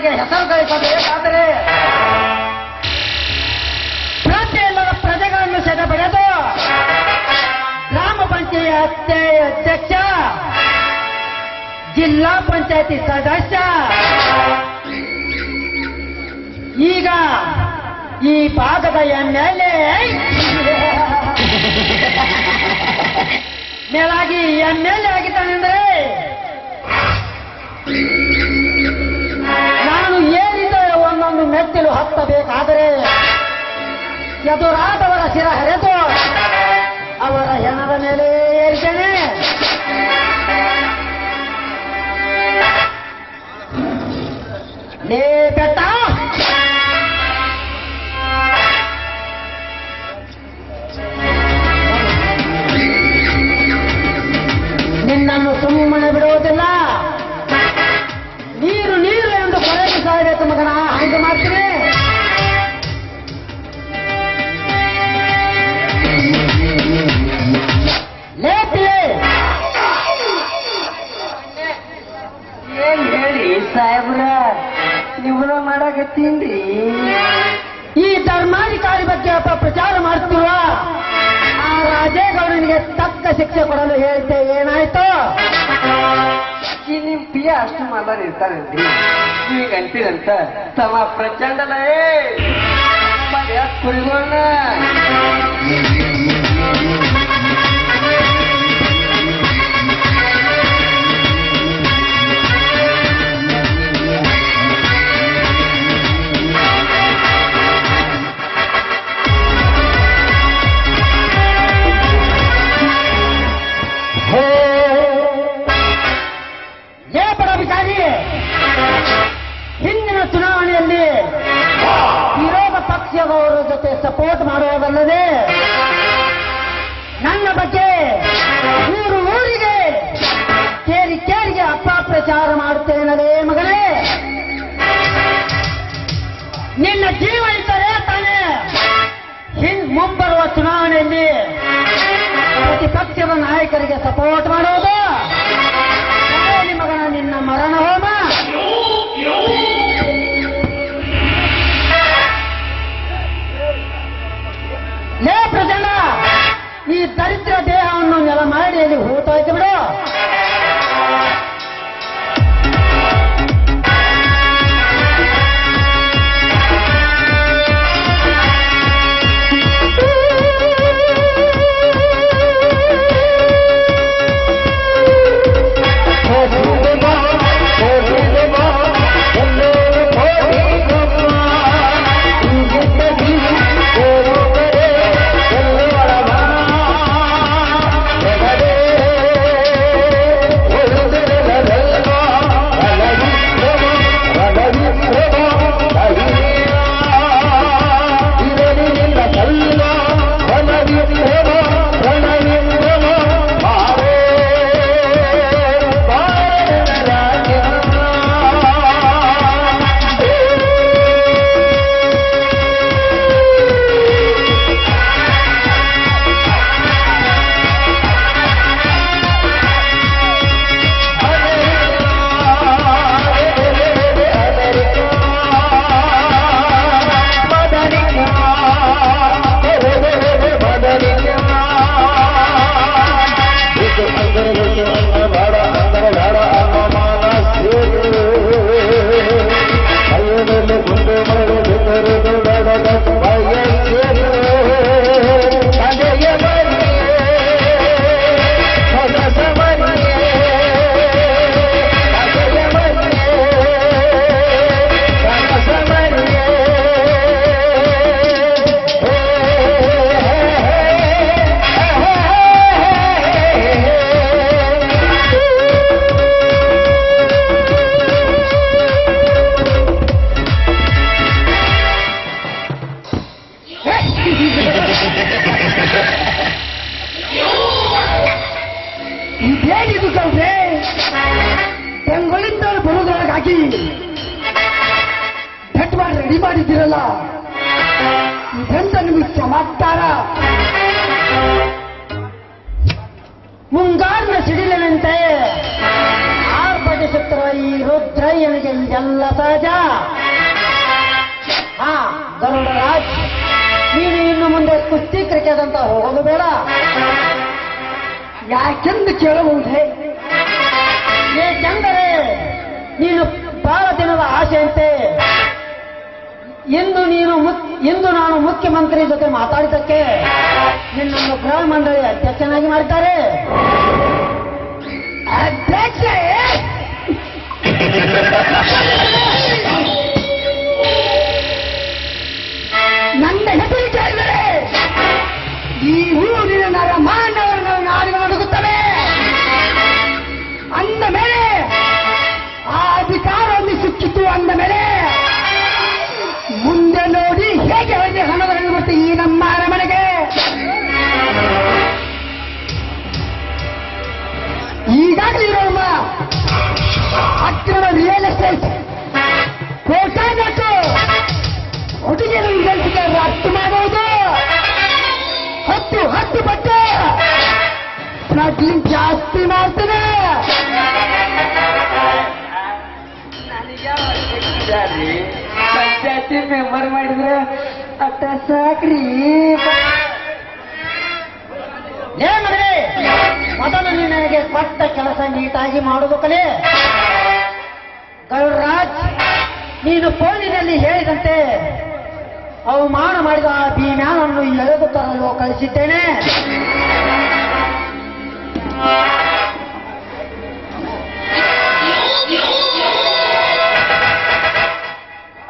ನನಗೆ ಹೆಸರು ಗಳಿಸಬೇಕಾದರೆ ಪ್ರತಿಯೆಲ್ಲದ ಪ್ರಜೆಗಳನ್ನು ಸೆದೆಬಡಿದು ಗ್ರಾಮ ಪಂಚಾಯತ್ ಅಧ್ಯಕ್ಷ, ಜಿಲ್ಲಾ ಪಂಚಾಯತಿ ಸದಸ್ಯ, ಈಗ ಈ ಭಾಗದ MLA ಮೇಲಾಗಿ MLA ಆಗಿದ್ದಾನೆಂದ್ರೆ ನಾನು ಏನಿದ್ದ ಒಂದೊಂದು ಮೆಟ್ಟಿಲು ಹತ್ತಬೇಕಾದರೆ ಎದುರಾದವರ ಶಿರ ಹರಿದು ಅವರ ಹೆಣದ ಮೇಲೆ ಏರಿದ್ದೇನೆ. ಲೇ ಬೆಟ್ಟ, ನಿನ್ನನ್ನು ಸುಮ್ಮನೆ ಬಿಡುವುದಿಲ್ಲ. ನೀರು ನೀರು ಎಂದು ಕೊರೆದು ಸಾಯಬೇಕು ಮಗನ, ಹಾಗೆ ಮಾಡ್ತೀನಿ. ಏನ್ ಹೇಳಿ ಸಾಹೇಬ್ರ, ನೀವು ಮಾಡಕತ್ತೀನ್ರಿ. ಈ ಧರ್ಮಾಧಿಕಾರಿ ಬಗ್ಗೆ ಅಪಪ್ರಚಾರ ಮಾಡ್ತೀವ, ಆ ರಾಜೇಗೌಡನಿಗೆ ತಕ್ಕ ಶಿಕ್ಷೆ ಕೊಡಲು ಹೇಳ್ತೆ, ಏನಾಯ್ತು? ನಿಮ್ ಪಿಯ ಅಷ್ಟು ಮಾತಾಡಿ ಇರ್ತಾರೇನ್ರಿ, ಈಗ ಅಂತೀರಂತ ತಮ್ಮ ಪ್ರಚಂಡಲೇ ಕುರಿಗೋಣ. ಹಿಂದಿನ ಚುನಾವಣೆಯಲ್ಲಿ ವಿರೋಧ ಪಕ್ಷದವರ ಜೊತೆ ಸಪೋರ್ಟ್ ಮಾಡುವುದಲ್ಲದೆ ನನ್ನ ಬಗ್ಗೆ ಊರಿಗೆ ಕೇರಿಗೆ ಅಪಪ್ರಚಾರ ಮಾಡುತ್ತೇನಲೇ ಮಗನೇ. ನಿನ್ನ ಜೀವ ಇದ್ದರೆ ತಾನೇ ಮುಂಬರುವ ಚುನಾವಣೆಯಲ್ಲಿ ಪ್ರತಿಪಕ್ಷದ ನಾಯಕರಿಗೆ ಸಪೋರ್ಟ್ ಮಾಡೋದು. ಮಗನ ನಿನ್ನ ಮರಣ ಹೋಮ. ಲೇ ಪ್ರಜಂಡ, ಈ ದರಿದ್ರ ದೇಹವನ್ನು ನೆಲ ಮಾಡಿ ಅಲ್ಲಿ ಹೂತಾಯ್ತು ಬಿಡು. ಇದೇನಿದು ಕೌದ್ರೆ, ಬೆಂಗಳಿಂದ ಬರುವುದಕ್ಕಾಗಿ ಬೆಟ್ ಮಾಡಿ ರೆಡಿ ಮಾಡಿದ್ದೀರಲ್ಲ, ಇದೆಂತ ನಿಮಗೆ ಚಮತ್ಕಾರ. ಮುಂಗಾರಿನ ಸಿಡಿಲಿನಂತೆ ಆರ್ಭಟ ನಟಿಸುತ್ತಿರುವ ಈ ರುದ್ರಯ್ಯನಿಗೆ ಇದೆಲ್ಲ ಸಹಜ. ಹಾ ಗರುಡರಾಜ್, ನೀನು ಇನ್ನು ಮುಂದೆ ಕುಸ್ತಿ ಕ್ರಿಕೆಟ್ ಅಂತ ಹೋಗೋದು ಬೇಡ. ಯಾಕೆಂದು ಕೇಳಬಹುದೇ? ಏಕೆಂದರೆ ನೀನು ಬಹಳ ದಿನದ ಆಸೆಯಂತೆ ಇಂದು ನಾನು ಮುಖ್ಯಮಂತ್ರಿ ಜೊತೆ ಮಾತಾಡಿದ್ದಕ್ಕೆ ನಿನ್ನನ್ನು ಗೃಹ ಮಂಡಳಿ ಅಧ್ಯಕ್ಷನಾಗಿ ಮಾಡಿದ್ದಾರೆ. ಅಧ್ಯಕ್ಷ ನನ್ನ ಹೆಸರು ಕೇಳಿದರೆ ಈ ಊರಿನ ನರ ಮಾನವರನ್ನು ನಾಡಿಗೆ ನಡುಗುತ್ತವೆ. ಅಂದ ಮೇಲೆ ಆ ಅಧಿಕಾರವನ್ನು ಸಿಕ್ಕಿತು. ಅಂದ ಮೇಲೆ ಮುಂದೆ ನೋಡಿ ಹೇಗೆ ಹೇಗೆ ಹಣವನ್ನು ಬರುತ್ತೆ ಈ ನಮ್ಮ ಅರಮನೆಗೆ. ಈಗಾಗಲೇ ಇರೋಮ್ಮ ಅಕ್ರಮ ರಿಯಲ್ ಎಸ್ಟೇಟ್ ಕೋಟಾನಟ್ಟು ಹುಡುಗಿಯರು ಕೆಲಸಕ್ಕೆ ರಫ್ತು ಮಾಡುವುದು 10 ಪಟ್ಟು ಸ್ಮಗ್ಲಿಂಗ್ ಜಾಸ್ತಿ ಮಾಡ್ತೇನೆ. ಪಂಚಾಯತಿ ಮೆಂಬರ್ ಮಾಡಿದ್ರೆ ಅಟ್ಟ ಸಾಕ್ರಿ. ಏನ್ರಿ ಮೊದಲು ನಿನಗೆ ಕೊಟ್ಟ ಕೆಲಸ ನೀಟಾಗಿ ಮಾಡುವುದು ಕಲೆ. ಗರುಡರಾಜ್, ನೀನು ಫೋನಿನಲ್ಲಿ ಹೇಳಿದಂತೆ ಅವಮಾನ ಮಾಡಿದ ಆ ಭೀಮ್ಯಾನನ್ನು ಎಳೆದು ತರಲು ಕಳಿಸಿದ್ದೇನೆ.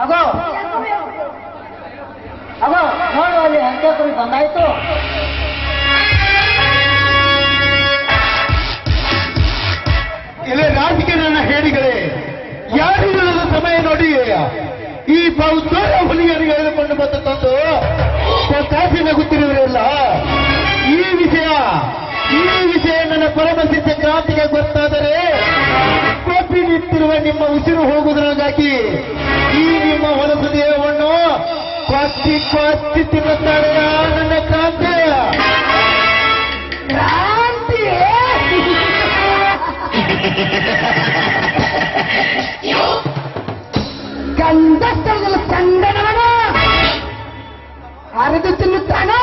ಅಗೋ ನೋಡು, ಅಲ್ಲಿ ಅಂತ್ಯಕುರಿ ಬಂದಾಯ್ತು. ಇಲ್ಲಿ ರಾಜಕೀಯ ಹೇಳಿಗಳೇ, ಯಾರಿಲ್ಲದ ಸಮಯ ನೋಡಿ ಈ ಬಹುದೂರ ಹುಲಿಯನ್ನು ಎಳೆದುಕೊಂಡು ಬಂದು ತಂದು ಕಾಫಿನ ಗೊತ್ತಿರುವರೆಲ್ಲ ಈ ವಿಷಯ ನನ್ನ ಪರಮಸಿದ್ಧ ಕ್ರಾಂತಿಗೆ ಗೊತ್ತಾದರೆ ಕೊಪ್ಪಿ ನಿಂತಿರುವ ನಿಮ್ಮ ಉಸಿರು ಹೋಗುವುದರಾಗಿ ಈ ನಿಮ್ಮ ಹೊಲಸು ದೇಹವನ್ನು ಕೊಚ್ಚಿ ತಿನ್ನುತ್ತಾರೆ ನನ್ನ ಕ್ರಾಂತಿ. ಕಂದಸ್ಥಳದಲ್ಲಿ ಚಂದನವನ ಹರಿದು ತಿನ್ನುತ್ತಾನೆ,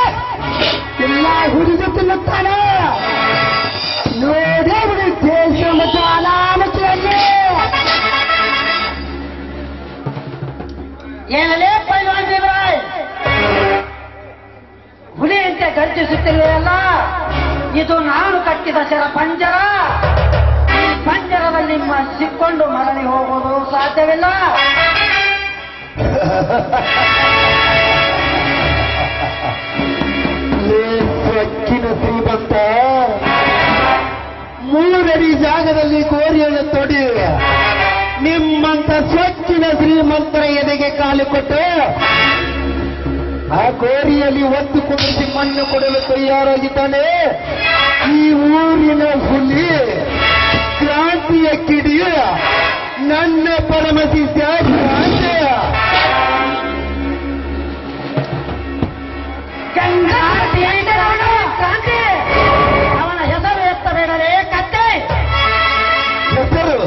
ಎಲ್ಲ ಹುರಿದು ತಿನ್ನುತ್ತಾನೆ. ನೋಡೇ ಬಿಡಿ ದೇಶ ಮತ್ತು ಅನಾಮತಿಯಲ್ಲಿ. ಏನಲ್ಲೇ ಪೈಲ್ವಾನ್ ದೇವರಾಯ್, ಹುಲಿಯಂತೆ ಗರ್ಜಿಸುತ್ತಿರುವೆಯಲ್ಲ, ಇದು ನಾನು ಕಟ್ಟಿದ ಶರ ಪಂಜರ. ಈ ಪಂಜರದಲ್ಲಿ ಸಿಕ್ಕೊಂಡು ಮರಳಿ ಹೋಗುವುದು ಸಾಧ್ಯವಿಲ್ಲ. ಸ್ವಚ್ಛಿನ ಶ್ರೀಮಂತ, 3 ಅಡಿ ಜಾಗದಲ್ಲಿ ಗೋರಿಯನ್ನು ತೊಡಿ ನಿಮ್ಮಂತ ಸ್ವಚ್ಛಿನ ಶ್ರೀಮಂತರ ಎದೆಗೆ ಕಾಲು ಕೊಟ್ಟು ಆ ಗೋರಿಯಲ್ಲಿ ಒತ್ತು ಕುಡಿಸಿ ಮಣ್ಣು ಕೊಡಲು ತಯಾರಾಗಿದ್ದಾನೆ ಈ ಊರಿನ ಹುಲಿ, ಕ್ರಾಂತಿಯ ಕಿಡಿ, ನನ್ನ ಪರಮ ಶಿಷ್ಯ ಕ್ರಾಂತಿ. ಅವನ ಹೆಸರು ಎತ್ತಬೇಡಲೇ ಕತ್ತೆ. ಹೆಸರು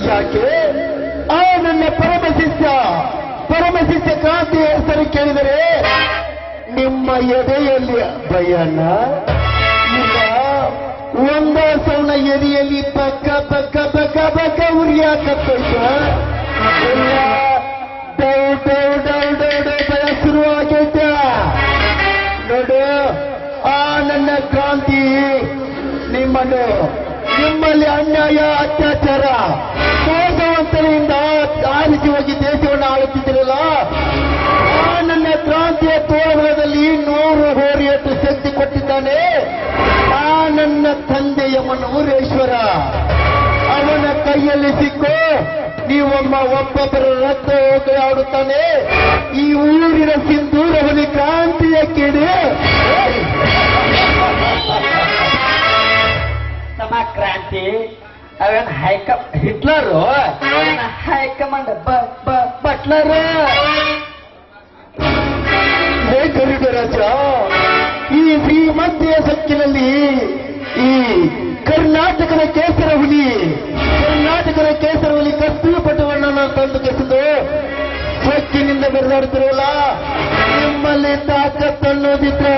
ಯಾಕೆ? ಆ ನನ್ನ ಪರಮ ಶಿಷ್ಯ ಕ್ರಾಂತಿಯ ಹೆಸರು ಕೇಳಿದರೆ ನಿಮ್ಮ ಎದೆಯಲ್ಲಿ ಭಯನ ಇಲ್ಲ, ಒಂದೇ ಸೌನ ಎದೆಯಲ್ಲಿ ಪಕ್ಕ ಪಕ್ಕ ಪಕ್ಕ ಪಕ್ಕ ಉರಿಯಾಕತ್ತೈತ. ಭಯ ಶುರುವಾಗೈತ ನೋಡು. ಆ ನನ್ನ ಕ್ರಾಂತಿ ನಿಮ್ಮಲ್ಲಿ ಅನ್ಯಾಯ, ಅತ್ಯಾಚಾರ, ಮೋಸವಂತರಿಂದ ಆರಿಸಿ ಹೋಗಿ ದೇಶವನ್ನು ಆಳುತ್ತಿದ್ದಿರಲ್ಲ. ಆ ನನ್ನ ಕ್ರಾಂತಿಯ ತೋಳದಲ್ಲಿ 100 ಹೋರಿಯಷ್ಟು ಶಕ್ತಿ ಕೊಟ್ಟಿದ್ದಾನೆ ಆ ನನ್ನ ತಂದೆಯ ಮನೂರೇಶ್ವರ. ಅವನ ಕೈಯಲ್ಲಿ ಸಿಕ್ಕು ಒಬ್ಬೊಬ್ಬರ ರಕ್ತ ಹೋಗಿ ಆಡುತ್ತಾನೆ ಈ ಊರಿನ ಸಿಂಧೂರ ಹುಲಿ ಕ್ರಾಂತಿಯ ಕಿಡಿ. ತಮ್ಮ ಕ್ರಾಂತಿ ಅವೇನು ಹಿಟ್ಲರು, ಹೈಕಮಾಂಡ್ ಬಟ್ಲರು. ಹೇ ಗರುಡರಾಜ, ಈ ಶ್ರೀಮಂತಿಯ ಸಕ್ಕಿನಲ್ಲಿ ಈ ಕರ್ನಾಟಕದ ಕೇಸರ ಹುಲಿ, ಕರ್ನಾಟಕ ಕರ್ನಾಟಕದ ಕೇಸರವಲ್ಲಿ ಕಸ್ತು ಪಟುವಣ್ಣನ ತಂದು ಕೆಸದು ಸೊಕ್ಕಿನಿಂದ ಬೆರೆದಾಡ್ತಿರಲ್ಲ, ನಿಮ್ಮಲ್ಲಿ ತಾಕತ್ತನ್ನೋದಿದ್ರ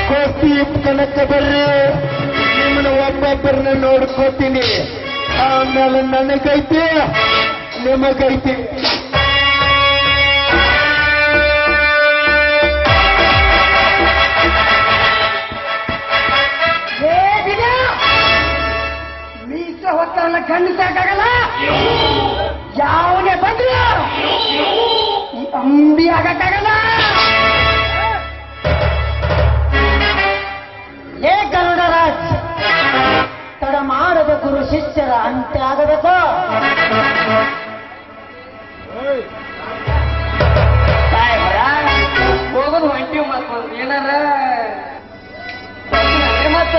ಕೋಸ್ತಿ ಕನಕ ಬರ್ರಿ, ನಿಮ್ಮನ್ನ ಒಬ್ಬೊಬ್ಬರನ್ನ ನೋಡ್ಕೋತೀನಿ. ಆಮೇಲೆ ನನಗೈತಿ, ನಿಮಗೈತಿ. ಮೀಸ ಹೊತ್ತಲ್ಲ ಕಣ್ಣು ಸಾಕಾಗಲ್ಲ, ಯಾವನೇ ಬಂದ್ರು ಈ ಅಂಬಿ ಆಗಕ್ಕಾಗಲ್ಲ. ಏ ಗರುಡರಾಜ್, ತಡ ಮಾಡದ ಗುರು ಶಿಷ್ಯರ ಅಂತ್ಯ ಆಗಬೇಕು. ಹೋಗೋದು ಹೊಂಟಿವ್ ಮತ್ತ ಏನಾರ ಮತ್ತ